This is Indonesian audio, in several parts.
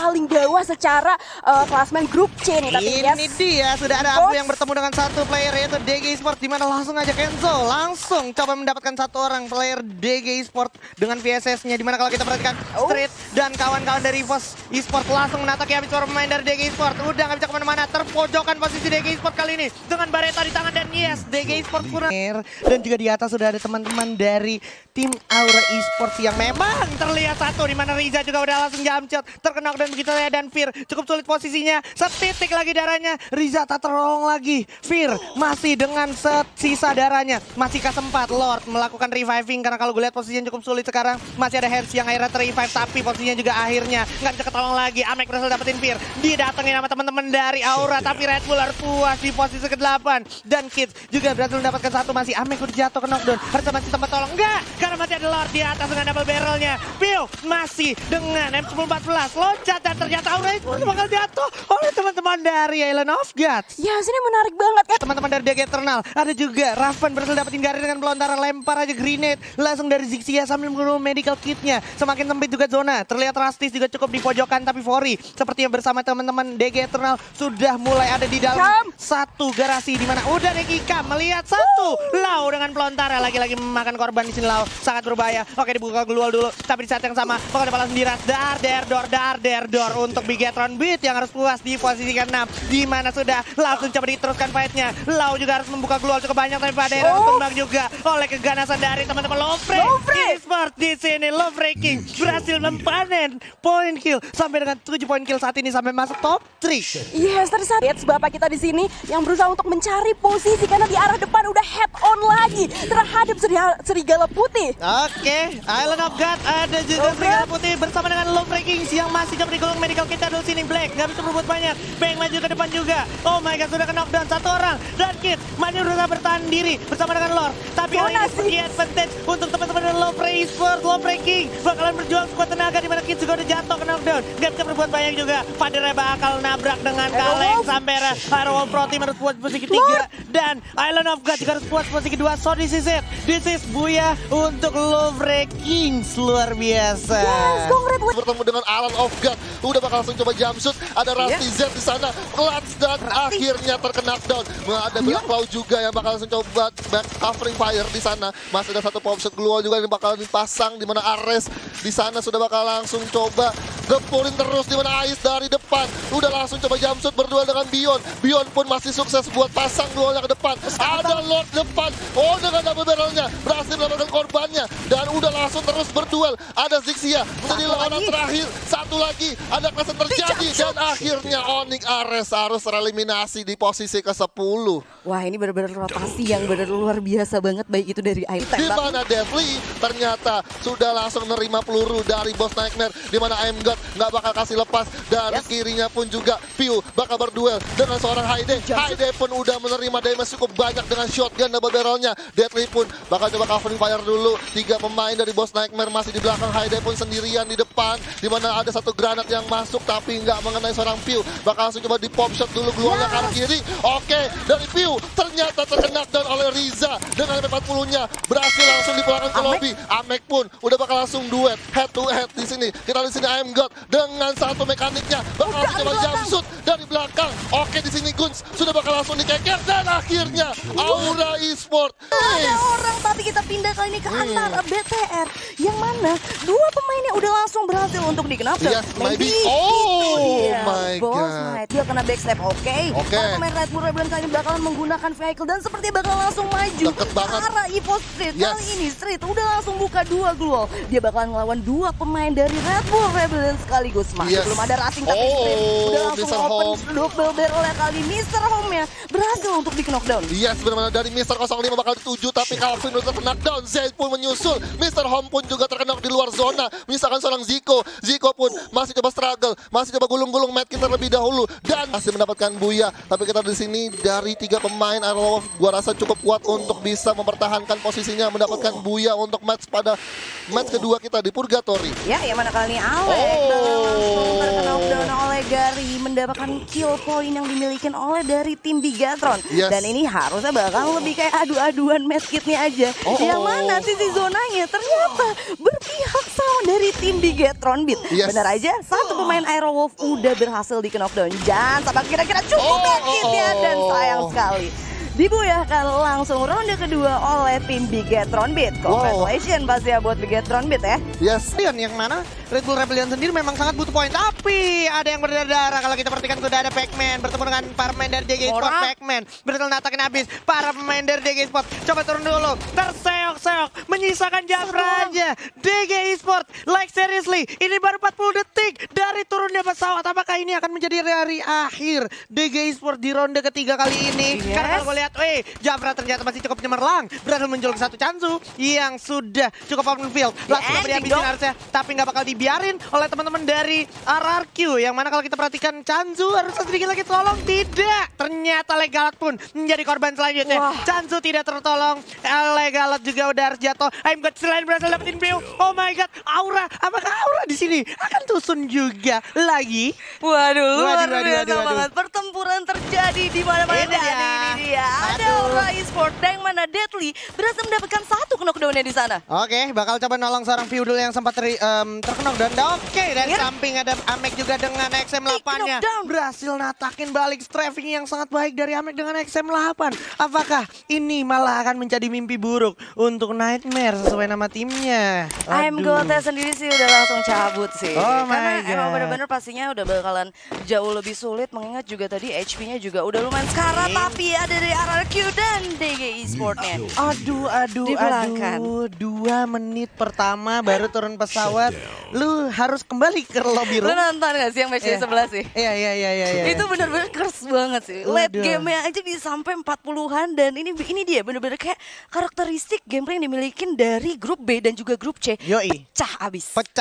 paling bawah secara klasmen grup C nih. Tapi Ini dia, sudah ada Abu yang bertemu dengan satu player yaitu DG Esports, dimana langsung aja Kenzo langsung coba mendapatkan satu orang player DG Esports dengan VSS-nya, dimana kalau kita perhatikan Street dan kawan-kawan dari EVOS Esports langsung menataki habis para pemain dari DG Esports. Udah nggak bisa kemana-mana, terpojokan posisi DG Esports kali ini dengan Bareta di tangan dan yes, DG Esports kurang. Dan juga di atas sudah ada teman-teman dari tim Aura Esports yang memang terlihat satu, dimana Riza juga udah langsung jump shot, terkena dan begitu ya, dan Fir cukup sulit posisinya, setitik lagi darahnya, Riza tak terolong lagi, Fir masih dengan sisa darahnya, masih kesempat Lord melakukan reviving karena kalau gue lihat posisinya cukup sulit sekarang, masih ada Hertz yang akhirnya ter-revive tapi posisinya juga akhirnya nggak bisa ketolong lagi. Amek berhasil dapetin Fir, didatengin sama teman-teman dari Aura tapi Red Bull harus puas di posisi ke-8 dan Kids juga berhasil mendapatkan satu, masih Amek udah jatuh ke knockdown, harus masih tempat tolong, enggak karena masih ada Lord di atas dengan double barrelnya. Pio masih dengan M1014 loncat dan ternyata Aura itu bakal jatuh oleh teman-teman dari Island of Gods. ya sini menarik banget kan. Teman-teman dari DG Eternal, ada juga Raven berhasil dapetin Garin dengan pelontaran, lempar aja grenade langsung dari Zixia sambil menggunakan medical kitnya. Semakin sempit juga zona, terlihat Rastis juga cukup di pojokan tapi Fori sepertinya bersama teman-teman DG Eternal sudah mulai ada di dalam satu garasi, di mana udah Dekika melihat satu Lau dengan pelontaran lagi-lagi memakan korban di sini. Lau sangat berbahaya. Oke, dibuka Glual dulu, tapi di saat yang sama bakal ada balas diras dar der untuk Bigetron Beat yang harus puas di posisi ke-6, di mana sudah langsung coba diteruskan fight-nya. Lau juga harus membuka Glual cukup banyak tapi pada akhirnya tumbang juga oleh keganasan dari teman-teman Lovre Esports di sini. Lovre King berhasil mempanen poin kill sampai dengan 7 poin kill saat ini sampai masuk top 3. Yes, terlihat bapak kita di sini yang berusaha untuk mencari posisi karena di arah depan udah head on lagi terhadap serigala putih. Oke, Island of God ada juga serigala putih bersama dengan Lovre King yang masih coba digolong medical kita dulu sini. Black nggak bisa berbuat banyak, Bang maju ke depan juga. Oh my god, sudah kena knockdown satu orang dan Kid masih berusaha bertahan diri bersama dengan Lord, tapi kali ini punya advantage untuk teman-teman dari Lovre Esports. Lovre King bakalan berjuang sekuat tenaga, di mana Kid juga udah jatuh ke knockdown, nggak bisa berbuat banyak juga. Fadernya bakal nabrak dengan kaleng sampai Firewall Pro Team harus puas posisi ketiga dan Island of God juga harus puas posisi kedua. So this is it, this is Buya untuk Lovre Kings, luar biasa. Yes, bertemu dengan Island of God, udah bakal langsung coba jump shoot, ada Rusty Z di sana, clutch dan akhirnya terkena down. Ada Black Cloud juga yang bakal langsung coba back covering fire di sana. Masih ada satu pop shot Glual juga yang bakal dipasang, di mana Ares di sana sudah bakal langsung coba gepulin terus, di mana Ais dari depan udah langsung coba jump shoot berduel dengan Bion. Bion pun masih sukses buat pasang duelnya ke depan. Ada Lord depan, oh dengan double barrelnya berhasil mendapatkan korbannya dan udah langsung terus berduel. Ada Zixia menjadi lawanan terakhir, satu lagi ada kesan terjadi dan akhirnya Onyx Ares harus tereliminasi di posisi ke-10. Wah, ini benar-benar rotasi yang benar luar biasa banget, baik itu dari Air Di mana Deadly ternyata sudah langsung nerima peluru dari Boss Nightmare, di mana I'm God nggak bakal kasih lepas. Dari kirinya pun juga Piu bakal berduel dengan seorang Haide. Haide pun udah menerima damage cukup banyak dengan shotgun double barrelnya. Deadly pun bakal coba covering fire dulu. 3 pemain dari Boss Nightmare masih di belakang. Haide pun sendirian di depan, di mana ada satu granat yang masuk tapi nggak mengenai seorang Piu. Bakal langsung coba di pop shot dulu Glualnya ke arah kiri. Oke, dari Piu ternyata terkena down oleh Riza dengan MP40-nya, berhasil langsung dipulangkan ke lobby. Amek pun udah bakal langsung duet head to head di sini. Kita di sini I'm God dengan satu mekaniknya bakal langsung coba jump shoot dari belakang. Oke, di sini Guns sudah bakal langsung dikeker dan akhirnya Aura Esports. Ada orang, tapi kita pindah kali ini ke antara BTR yang mana dua pemainnya udah langsung berhasil untuk dikenapkan. Yes, maybe. Oh my Boss god. Knight, dia kena backstep, oke. Para pemain Red Bull Rebellion kali ini bakalan menggunakan vehicle dan seperti bakal langsung maju Deket banget. ke arah Evo Street. Yes. Kali ini Street udah langsung buka 2 Glual. Dia bakalan ngelawan 2 pemain dari Red Bull Rebellion sekaligus. Masih belum ada Racing tapi Street udah langsung Mr. open Home. double barrel-nya kali. Mr. Home-nya berhasil untuk di knockdown. Yes, benar-benar dari Mr. 05 bakal dituju, tapi Calvin udah terkena down. Zed pun menyusul. Mr. Home pun juga terkena di luar zona. Misalkan seorang Zico. Zico pun masih coba struggle, masih coba gulung-gulung medkit terlebih dahulu. dan masih mendapatkan Buya. Tapi kita di sini dari 3 pemain Aero Wolf gua rasa cukup kuat untuk bisa mempertahankan posisinya, mendapatkan Buya untuk match pada match kedua kita di Purgatory. Ya, yang mana kali ini Alek langsung terkena oleh Gary, mendapatkan kill point yang dimiliki oleh dari tim Bigatron. Yes. Dan ini harusnya bakal lebih kayak adu-aduan medkitnya aja. Yang mana sisi zonanya ternyata berpihak sama dari tim Bigatron Beat. Yes. Benar aja, satu pemain Aero Wolf udah berhasil di knockdown. Jangan sampai kira-kira cukup medkitnya dan sayang sekali. Dibuyahkan langsung ronde kedua oleh tim Bigatron Beat. Congratulations pasti ya buat Bigatron Beat ya. Yes. Yang mana Red Bull Rebellion sendiri memang sangat butuh poin, tapi ada yang berdarah. Kalau kita perhatikan sudah ada Pac-Man bertemu dengan para pemain dari DG Sport. Pac-Man berhasil natakin habis para pemain dari DG Sport. Coba turun dulu, terseok-seok, menyisakan Jafra aja. DG Sport, like seriously, ini baru 40 detik dari turunnya pesawat. Apakah ini akan menjadi hari akhir DG Sport di ronde ketiga kali ini? Yes. Karena kalau gue lihat, Jafra ternyata masih cukup cemerlang, berhasil menjual ke satu Chanzu yang sudah cukup open field. Langsung dapat dihabisin harusnya, tapi nggak bakal dibiarin oleh teman-teman dari RRQ. Yang mana kalau kita perhatikan Chanzu harus sedikit lagi tolong, tidak. Ternyata Legalat pun menjadi korban selanjutnya. Chanzu tidak tertolong, Legalat juga udah harus jatuh. I'm God selain berhasil dapetin view. Oh my God, Aura, apakah Aura di sini akan tusun juga lagi? Waduh, luar Waduh. biasa banget. Pertempuran terjadi di mana-mana. Ini dia. Ini dia. Ada Aura Esport yang mana Deadly berhasil mendapatkan satu knockdown-nya di sana. Oke, bakal coba nolong seorang Feudal yang sempat terkena dan oke, dari samping ada Amek juga dengan XM8-nya. Berhasil natakin balik strafing yang sangat baik dari Amek dengan XM8. Apakah ini malah akan menjadi mimpi buruk untuk Nightmare sesuai nama timnya? I'm Gote sendiri sih udah langsung cabut sih. Oh my Karena God. emang bener-bener pastinya udah bakalan jauh lebih sulit. Mengingat juga tadi HP-nya juga udah lumayan sekarat. Tapi ada dari RRQ dan DG Esport-nya. Aduh. Dipulangkan. 2 menit pertama baru turun pesawat, lu harus kembali ke lobby Lu room. nonton gak sih yang match sebelah sih? Iya. Itu bener-bener keras banget sih. Waduh. Late game-nya aja bisa sampai 40-an. Dan ini dia bener-bener kayak karakteristik gameplay yang dimiliki dari grup B dan juga grup C. Yoi. Pecah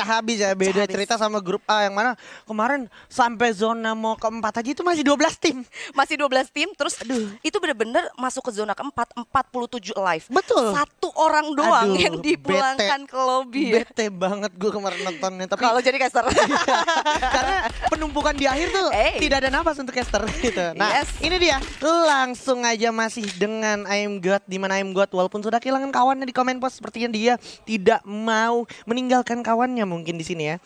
habis ya, beda habis. cerita sama grup A yang mana kemarin sampai zona mau keempat aja itu masih 12 tim. Masih 12 tim, terus itu bener-bener masuk ke zona keempat, 47 live. Betul. Satu orang doang Aduh, yang dipulangkan ke lobby. Bete banget gue kemarin nontonnya. Tapi Kalau jadi caster. karena penumpukan di akhir tuh tidak ada nafas untuk caster gitu. Nah, Yes. ini dia langsung aja masih dengan I'm God, di mana I'm God walaupun sudah kehilangan kawannya di comment post, sepertinya dia tidak mau meninggalkan kawannya mungkin di sini ya.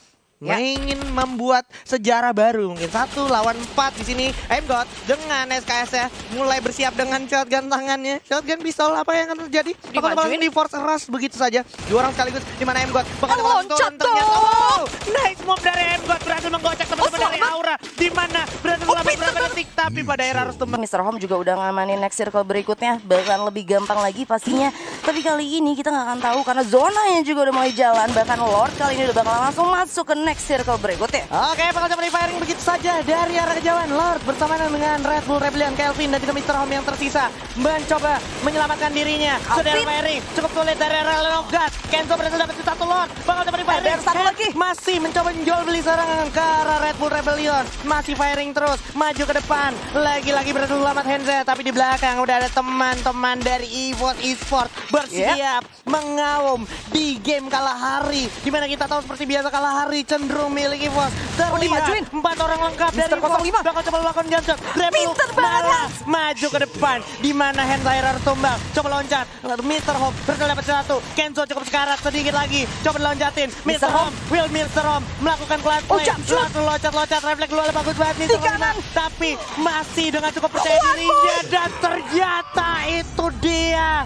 Ingin membuat sejarah baru mungkin 1 lawan 4 di sini. I'm God dengan SKS-nya mulai bersiap dengan shotgun tangannya. Shotgun pistol, apa yang akan terjadi? Bakal di force rush begitu saja. 2 orang sekaligus di mana I'm God bakal loncat ternyata. dong. Nice move dari I'm God, berhasil menggocek teman-teman dari Aura, di mana berhasil selama beberapa detik tapi pada akhirnya harus tumbang. Mr. Home juga udah ngamanin next circle berikutnya, bahkan lebih gampang lagi pastinya. Tapi kali ini kita nggak akan tahu karena zonanya juga udah mulai jalan. Bahkan Lord kali ini udah bakal langsung masuk ke next circle berikutnya. Oke, bakal coba di firing begitu saja dari arah kejauhan. Lord bersama dengan Red Bull Rebellion, Kelvin dan juga Mr. Home yang tersisa mencoba menyelamatkan dirinya. Sudah firing, cukup sulit dari arah Lord. Kenzo berhasil dapat 1 Lord. Bakal coba di firing. Satu lagi. Masih mencoba menjual beli serangan ke arah Red Bull Rebellion. Masih firing terus, maju ke depan. Lagi-lagi berhasil selamat Henze, tapi di belakang udah ada teman-teman dari EVOS Esport bersiap mengaum di game kalah hari. Dimana kita tahu seperti biasa kalah hari cenderung milik EVOS. Terlihat 4 orang lengkap dari EVOS. Bakal coba melakukan gunshot. Pinter banget. Maju ke depan. Dimana Henze harus tumbang. Coba loncat. Mr. Home berhasil dapat 1. Kenzo cukup sekarat sedikit lagi. Coba diloncatin. Mr. Home. Will Mr. Home melakukan clutch play. Langsung loncat-loncat. Refleks luar bagus banget Mr. Home. Tapi masih dengan cukup percaya dirinya. Dan ternyata itu dia.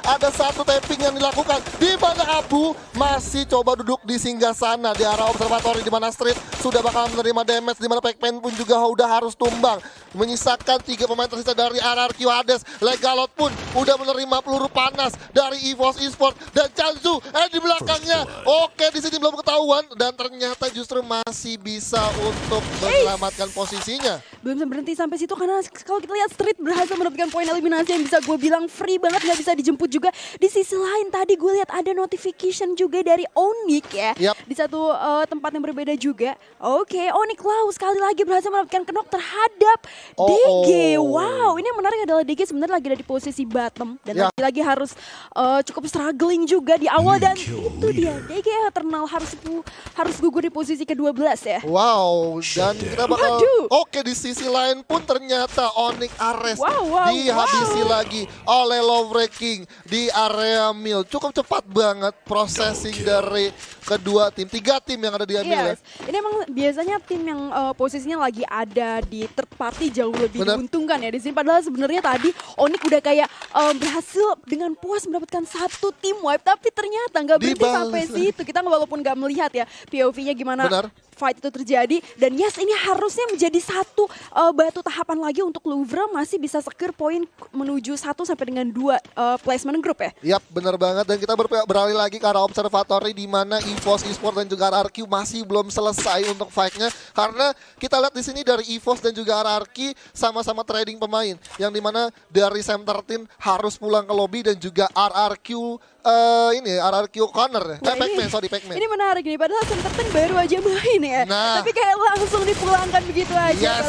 Ada 1 tapping yang dilakukan di mana Abu masih coba duduk di singgah sana di arah observatory, di mana Street sudah bakal menerima damage, di mana Pac-Man pun juga udah harus tumbang. menyisakan 3 pemain tersisa dari RRQ Hades. Legalot pun udah menerima peluru panas dari EVOS Esports dan Chanzu di belakangnya. Oke, di sini belum ketahuan dan ternyata justru masih bisa untuk menyelamatkan posisinya. Belum berhenti sampai situ karena kalau kita lihat Street berhasil mendapatkan poin eliminasi yang bisa gue bilang free banget, nggak bisa dijemput juga. Di sisi lain tadi gue lihat ada notification juga dari Onyx ya. Yap. Di satu tempat yang berbeda juga. Oke, Onyx Lau sekali lagi berhasil mendapatkan knock terhadap DG. Wow, ini yang menarik adalah DG sebenarnya lagi ada di posisi bottom. Dan lagi-lagi harus cukup struggling juga di awal. Dan itu dia, DG Eternal harus gugur di posisi ke-12 ya. Wow, dan kita bakal... Oke, di sisi lain pun ternyata Onyx Ares dihabisi lagi oleh Lowbreaking King di area mil. Cukup cepat banget processing dari kedua tim. 3 tim yang ada di mil ya. Ini emang biasanya tim yang posisinya lagi ada di third party jauh lebih diuntungkan ya di sini. Padahal sebenarnya tadi Onyx udah kayak berhasil dengan puas mendapatkan 1 tim wipe, tapi ternyata nggak berhenti sampai situ. Kita walaupun nggak melihat ya POV-nya gimana fight itu terjadi. Dan yes, ini harusnya menjadi satu batu tahapan lagi untuk Louvre masih bisa secure poin menuju 1 sampai dengan 2 placement group ya. Yap, benar banget. Dan kita beralih lagi ke arah observatory di mana EVOS Esports dan juga RRQ masih belum selesai untuk fight-nya. Karena kita lihat di sini dari EVOS dan juga RRQ sama-sama trading pemain. Yang dimana dari Sam13 harus pulang ke lobby dan juga RRQ RRQ Connor. Pac-Man. Ini menarik nih, padahal Sam13 baru aja main ya. Tapi kayak langsung dipulangkan begitu aja.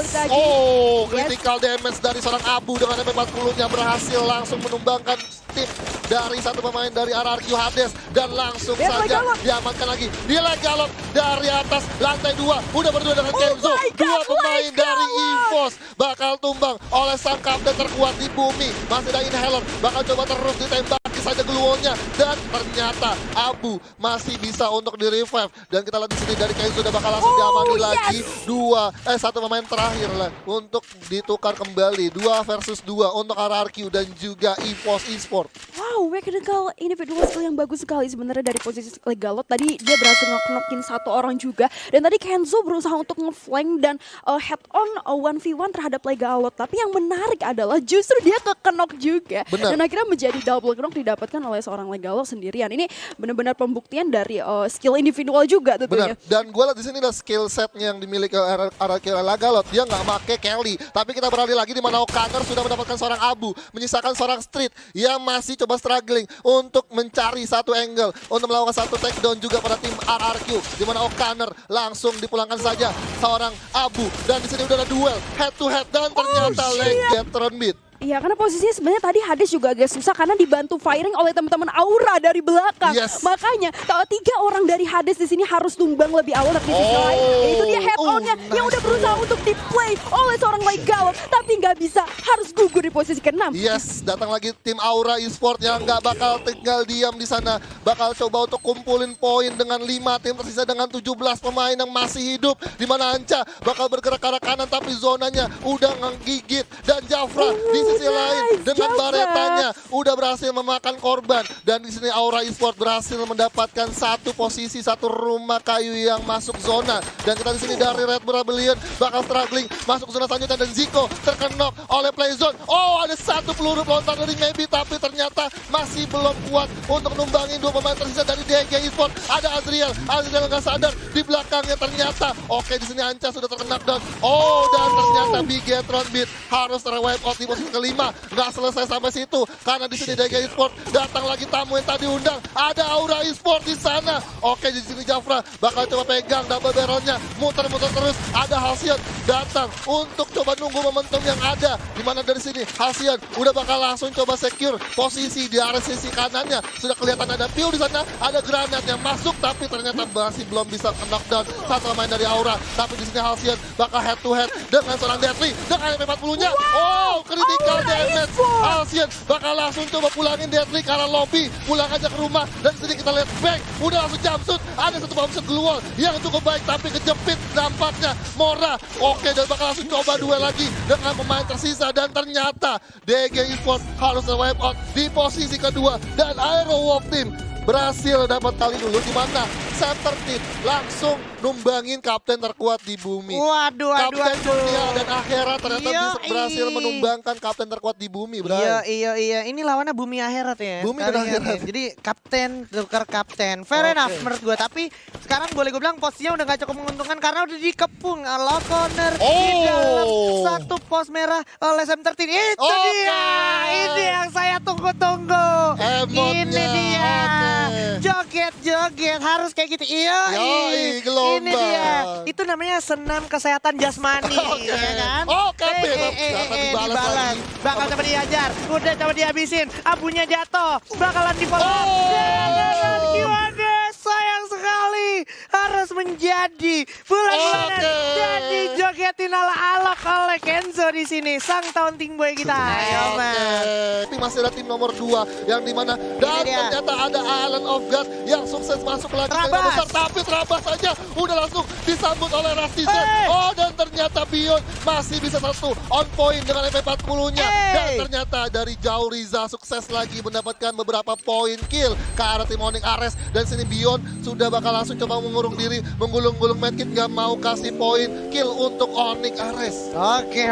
Critical damage dari seorang Abu dengan MP40-nya berhasil langsung menumbangkan tim dari satu pemain dari RRQ Hades. Dan langsung saja diamankan lagi. Dia Legalot dari atas lantai 2. Udah berdua dengan Kenzo. 2 pemain dari EVOS bakal tumbang oleh sang kapten terkuat di bumi. Masih ada Inhaler, bakal coba terus ditembaki saja gluonnya. Dan ternyata Abu masih bisa untuk di-revive. Dan kita lihat di sini dari Kenzo udah bakal langsung diamani lagi. 1 pemain terakhir lah untuk ditukar kembali. 2 versus 2 untuk RRQ dan juga EVOS Esports. Wow, mechanical individual skill yang bagus sekali sebenarnya dari posisi Legalot. Tadi dia berhasil knock-knockin 1 orang juga. Dan tadi Kenzo berusaha untuk nge-flank dan head on 1v1 terhadap Legalot. Tapi yang menarik adalah justru dia ke-knock juga. Dan akhirnya menjadi double knock didapatkan oleh seorang Legalot sendirian. Ini benar-benar pembuktian dari skill individual juga tentunya. Dan gue lihat di sini ada skill setnya yang dimiliki RRQ Legalot. Dia nggak pakai Kelly. Tapi kita beralih lagi di mana O'Connor sudah mendapatkan seorang Abu, menyisakan seorang Street yang masih coba struggling untuk mencari satu angle untuk melakukan satu takedown juga pada tim RRQ. Di mana O'Connor langsung dipulangkan saja seorang Abu. Dan di sini udah ada duel head to head dan ternyata Legatron Beat. Iya, karena posisinya sebenarnya tadi Hades juga agak susah karena dibantu firing oleh teman-teman Aura dari belakang. Makanya kalau 3 orang dari Hades di sini harus tumbang lebih awal dari sisi lain. Yaitu dia head on-nya yang udah berusaha untuk di-play oleh seorang Legalot, tapi nggak bisa, harus gugur di posisi ke-6. Yes, datang lagi tim Aura Esports yang nggak bakal tinggal diam di sana. Bakal coba untuk kumpulin poin dengan 5 tim tersisa dengan 17 pemain yang masih hidup. Di mana Anca bakal bergerak ke arah kanan tapi zonanya udah ngegigit. Dan Jafra di sisi lain dengan baretanya udah berhasil memakan korban. Dan di sini Aura Esports berhasil mendapatkan 1 posisi, 1 rumah kayu yang masuk zona. Dan kita di sini dari Red Bull Rebellion bakal struggling masuk zona selanjutnya dan Zico terkena oleh Playzone. Ada 1 peluru pelontar dari Maybe tapi ternyata masih belum kuat untuk numbangin 2 pemain tersisa dari DG Esports. Ada Azriel nggak sadar di belakangnya ternyata. Oke, di sini Anca sudah terkena down. Dan ternyata Bigetron Beat harus ter-wipe out di posisi kelima. Nggak selesai sampai situ karena di sini DG Esports datang lagi tamu yang tadi undang. Ada Aura Esports di sana. Oke, di sini Jafra bakal coba pegang double barrelnya, muter-muter terus. Ada Halcyon datang untuk coba nunggu momentum yang ada. Dimana dari sini Halcyon udah bakal langsung coba secure posisi di area sisi kanannya. Sudah kelihatan ada Piu di sana, ada granat yang masuk tapi ternyata masih belum bisa knockdown 1 pemain dari Aura. Tapi di sini Halcyon bakal head to head dengan seorang Deadly dengan MP40-nya. Critical damage. Halcyon bakal langsung coba pulangin Deadly ke arah lobby, pulang aja ke rumah. Dan di sini kita lihat Bang udah langsung jumpsuit. Ada 1 bombshot keluar yang cukup baik tapi kejepit nampaknya Mora. Oke, dan bakal langsung coba duel lagi dengan pemain tersisa. Dan ternyata DG Esports harus wipe out di posisi kedua. Dan Aero Wolf Team berhasil dapat kali dulu di mana Sam13 langsung numbangin kapten terkuat di bumi. Waduh, Kapten dunia dan akhirat ternyata Iya, bisa berhasil menumbangkan kapten terkuat di bumi, bro. Iya. Ini lawannya bumi akhirat ya. Bumi dan Kalian akhirat. ya. Jadi kapten tukar kapten. Fair enough menurut gue. Tapi sekarang boleh gue bilang posisinya udah gak cukup menguntungkan karena udah dikepung low corner di dalam satu pos merah oleh Sam13. Itu dia. Ini yang saya tunggu-tunggu. Emotnya, Ini dia. Joget-joget harus kayak gitu. Yoi, gelombang. Ini dia. Itu namanya senam kesehatan jasmani, ya kan? Oke, dibalas lagi. Bakal coba diajar, udah coba dihabisin, abunya jatuh, bakalan di follow up. Dan gimana? Sayang sekali harus menjadi bulan-bulanan dan dijogetin ala-alok oleh Kenzo di sini, sang taunting boy kita. Ayo, Mas. Tapi masih ada tim nomor 2 yang dimana dan dia. ternyata ada Island of God yang sukses masuk lagi ke Trabas. besar, tapi Trabas saja udah langsung disambut oleh Rastizer. Oh, dan ternyata Bion masih bisa satu on point dengan MP40-nya. Dan ternyata dari jauh Riza sukses lagi mendapatkan beberapa poin kill ke arah tim Onyx Ares, dan sini Bion sudah bakal langsung coba mengurung diri, menggulung-gulung medkit, gak mau kasih poin kill untuk Onyx Ares. Oke.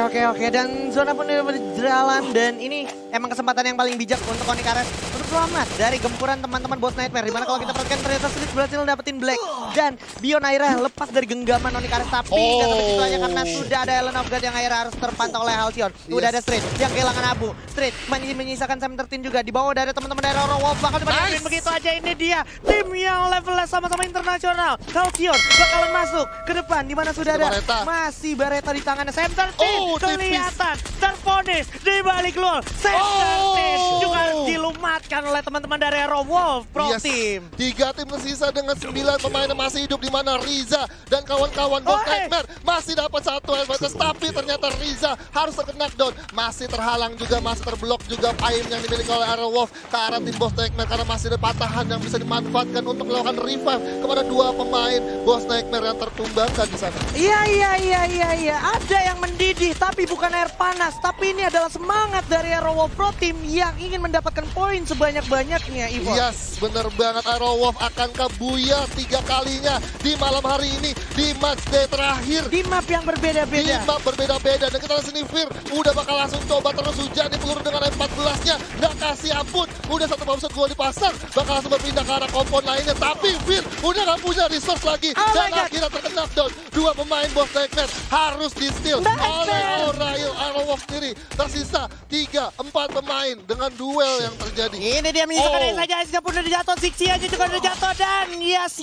Dan zona pun udah berjalan dan ini emang kesempatan yang paling bijak untuk Onyx Ares untuk selamat dari gempuran teman-teman Boss Nightmare. Dimana kalau kita perhatikan ternyata Slick berhasil dapetin Black dan Bion akhirnya lepas dari genggaman Onyx Ares. Tapi nggak sampai situ aja karena sudah ada Island of God yang akhirnya harus terpantau oleh Halcyon. Udah ada Street yang kehilangan abu. Street menyisakan Sam13 juga. Di bawah udah ada teman-teman dari Oro Wolf. Bakal coba diambilin begitu aja. Ini dia tim yang levelnya sama-sama internasional. Halcyon bakalan masuk ke depan dimana sudah ada Bareta. masih Bareta di tangannya. Sam13 Oh, kelihatan terponis di balik luar. Sam13 juga dilumatkan oleh teman-teman dari Oro Wolf Pro Team. 3 tim tersisa dengan 9 pemain yang masih hidup, di mana Riza dan kawan-kawan Boss Nightmare masih dapat satu advantage, tapi ternyata Riza harus terkena knockdown, masih terhalang juga, masih terblok juga aim yang dimiliki oleh Arrow Wolf ke arah tim Boss Nightmare karena masih ada patahan yang bisa dimanfaatkan untuk melakukan revive kepada 2 pemain Boss Nightmare yang tertumbangkan di sana. Iya. Ada yang mendidih tapi bukan air panas, tapi ini adalah semangat dari Arrow Wolf Pro Team yang ingin mendapatkan poin sebanyak-banyaknya, Ivo. Yes, bener banget. Arrow Wolf akan kebuya 3 kalinya di malam hari ini di matchday terakhir. Di map yang Di berbeda-beda. map berbeda-beda, dan kita lihat sini Fir udah bakal langsung coba terus hujani peluru dengan M14-nya, nggak kasih ampun. Udah satu bombset gua dipasang, bakal langsung berpindah ke arah kompon lainnya, tapi Fir udah nggak punya resource lagi, dan akhirnya terkena down. 2 pemain Boss Nightmare harus di-steal oleh Oriel Arrow Wolf sendiri. Tersisa 3-4 pemain dengan duel yang terjadi. Ini dia menyisakan saja, Aiska pun udah jatuh, Sixia juga udah jatuh, dan yes,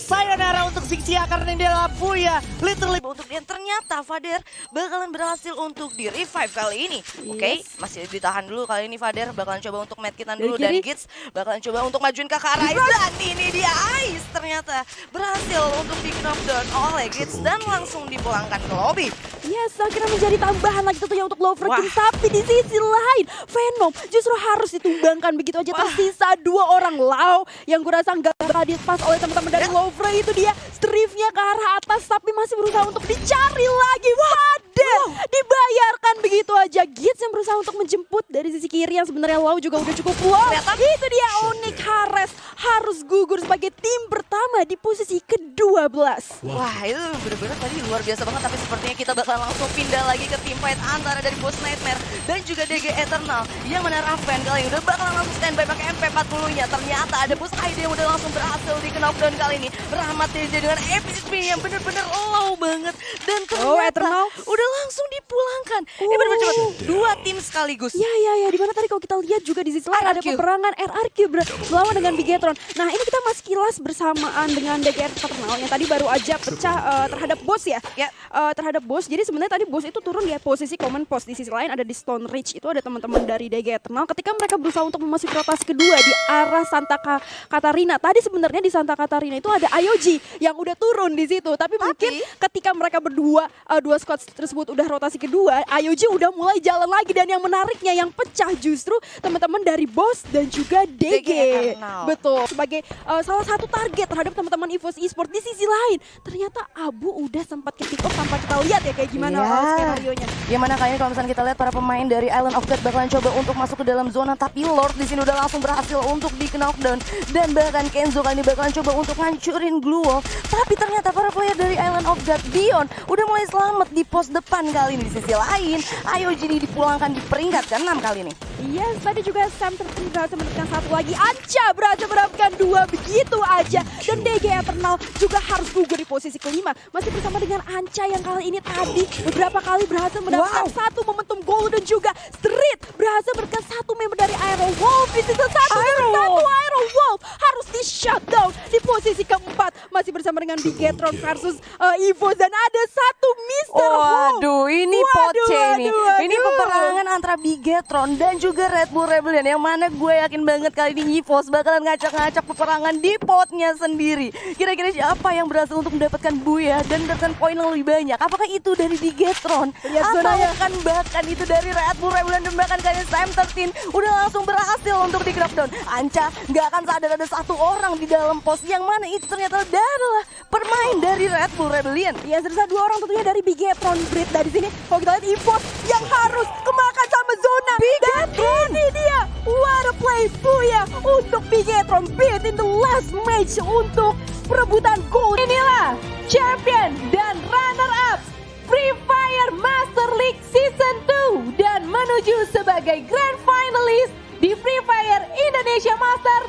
sayonara untuk Sixia karena dia labu ya. Literally Untuk dia ternyata Fader bakalan berhasil untuk di revive kali ini. Oke, masih ditahan dulu kali ini Fader, bakalan coba untuk medkitan dulu, dan Gits bakalan coba untuk majuin ke arah Ice, dan ini dia Ice ternyata berhasil untuk di knockdown oleh Gits dan langsung dipulangkan ke lobby. Yes, akhirnya menjadi tambahan lagi tentunya untuk Low Freaking. Tapi di sisi lain, Venom justru harus ditumbangkan begitu aja. Tersisa 2 orang Lau yang gue rasa nggak bakal dilepas oleh teman-teman dari Low Freaking. Itu dia strifnya ke arah atas, tapi masih berusaha untuk dicari lagi. Waduh, dibayarkan begitu aja. Gits yang berusaha untuk menjemput dari sisi kiri yang sebenarnya Lau juga udah cukup low. Itu dia Onyx Ares harus gugur sebagai tim pertama di posisi ke-12. Wah, itu bener-bener tadi luar biasa banget, tapi sepertinya kita bakal langsung pindah lagi ke tim fight antara dari Boss Nightmare dan juga DG Eternal yang mana Raven kali ini udah bakalan langsung standby pakai MP40-nya. Ternyata ada Boss ID yang udah langsung berhasil di knockdown kali ini. Rahmat DJ dengan epic yang bener-bener low banget, dan ternyata Eternal udah langsung dipulangkan. Ini bener-bener cepet, 2 tim sekaligus. Ya, dimana tadi kalau kita lihat juga di sisi lain ada RRQ. peperangan RRQ melawan dengan Bigetron. Nah, ini kita masih kilas bersamaan dengan DG Eternal yang tadi baru aja pecah terhadap Boss ya. Terhadap Boss. Jadi sebenarnya tadi Boss itu turun di posisi command post. Di sisi lain ada di Stone Ridge, itu ada teman-teman dari DG Eternal. Ketika mereka berusaha untuk memasuki rotasi kedua di arah Santa Catarina. Tadi sebenarnya di Santa Catarina itu ada IOG yang udah turun di situ. Tapi mungkin ketika mereka berdua, 2 squad tersebut udah rotasi kedua, IOG udah mulai jalan lagi. Dan yang menariknya yang pecah justru teman-teman dari Boss dan juga DG. Betul. Sebagai salah satu target terhadap teman-teman EVOS Esports. Di sisi lain ternyata Abu udah sempat ke pick up tanpa kita lihat ya kayak gimana skenario-nya. Yang mana kali ini kalau misalnya kita lihat para pemain dari Island of God bakalan coba untuk masuk ke dalam zona, tapi Lord di sini udah langsung berhasil untuk di knockdown, dan bahkan Kenzo kali ini bakalan coba untuk ngancurin Glue Wall. Tapi ternyata para player dari Island of God Beyond udah mulai selamat di pos depan kali ini. Di sisi lain, IOG ini dipulangkan di peringkat ke-6 kali ini. Yes, tadi juga Sam berhasil mendapatkan satu lagi. Anca berhasil mendapatkan dua begitu aja. Dan DG Eternal juga harus gugur di posisi kelima. Masih bersama dengan Anca yang kali ini tadi beberapa kali berhasil mendapatkan satu momentum gol, dan juga Street berhasil mendapatkan satu member dari Aero Wolf di season 1. Satu Aero Wolf harus di shutdown di posisi keempat. Masih bersama dengan Bigetron versus Evo, dan ada satu Mr. Home. Waduh, ini poce nih. Ini peperangan antara Bigetron dan juga Red Bull Rebellion, yang mana gue yakin banget kali ini EVOS bakalan ngacak-ngacak peperangan di potnya sendiri. Kira-kira siapa yang berhasil untuk mendapatkan buya dan mendapatkan poin yang lebih banyak? Apakah itu dari Bigetron? Atau bahkan itu dari Red Bull Rebellion, dan bahkan kali Sam 13 udah langsung berhasil untuk di knockdown. Anca nggak akan sadar ada satu orang di dalam pos, yang mana itu ternyata adalah permain dari Red Bull Rebellion. Ya, serta dua orang tentunya dari Bigetron. Brit dari sini kalau kita lihat EVOS yang harus kemakan sama zona. Dan ini dia, what a play Buya untuk Bigetron. Beat in the last match untuk perebutan gold. Inilah champion dan runner up Free Fire Master League Season 2 dan menuju sebagai grand finalist di Free Fire Indonesia Master